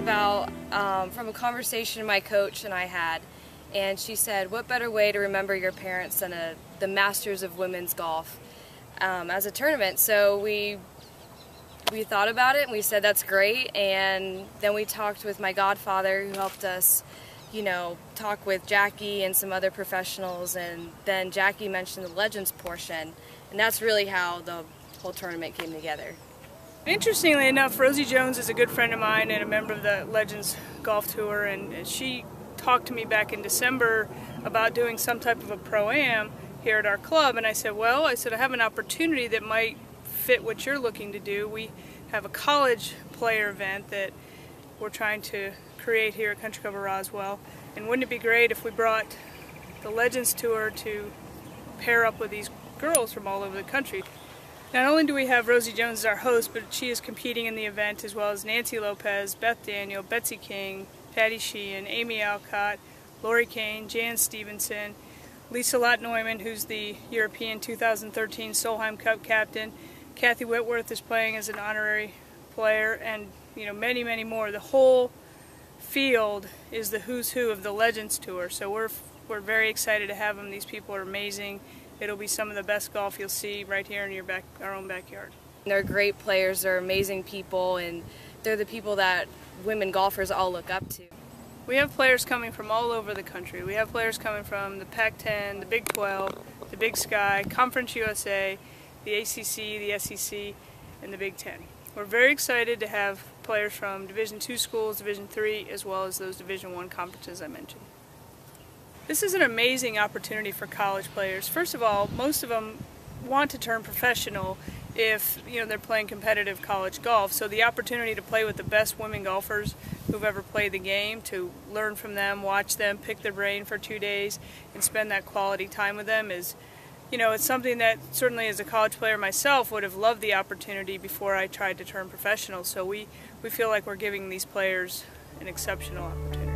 about from a conversation my coach and I had, and she said, what better way to remember your parents than the Masters of Women's Golf as a tournament. So we thought about it and we said that's great, and then we talked with my godfather who helped us, you know, talk with Jackie and some other professionals, and then Jackie mentioned the Legends portion, and that's really how the whole tournament came together. Interestingly enough, Rosie Jones is a good friend of mine and a member of the Legends Golf Tour, and she talked to me back in December about doing some type of a Pro-Am here at our club, and I said, well, I have an opportunity that might fit what you're looking to do. We have a college player event that we're trying to create here at Country Club of Roswell, and wouldn't it be great if we brought the Legends Tour to pair up with these girls from all over the country. Not only do we have Rosie Jones as our host, but she is competing in the event, as well as Nancy Lopez, Beth Daniel, Betsy King, Patty Sheehan, Amy Alcott, Lori Kane, Jan Stevenson, Lisa Lott-Neumann, who's the European 2013 Solheim Cup captain, Kathy Whitworth is playing as an honorary player, and many, many more. The whole field is the who's who of the Legends Tour, so we're very excited to have them. These people are amazing. It'll be some of the best golf you'll see right here in our own backyard. They're great players, they're amazing people, and they're the people that women golfers all look up to. We have players coming from all over the country. We have players coming from the Pac-10, the Big 12, the Big Sky, Conference USA, the ACC, the SEC, and the Big 10. We're very excited to have players from Division II schools, Division III, as well as those Division I conferences I mentioned. This is an amazing opportunity for college players. First of all, most of them want to turn professional if they're playing competitive college golf. So the opportunity to play with the best women golfers who've ever played the game, to learn from them, watch them, pick their brain for 2 days, and spend that quality time with them is, it's something that certainly as a college player myself would have loved the opportunity before I tried to turn professional. So we feel like we're giving these players an exceptional opportunity.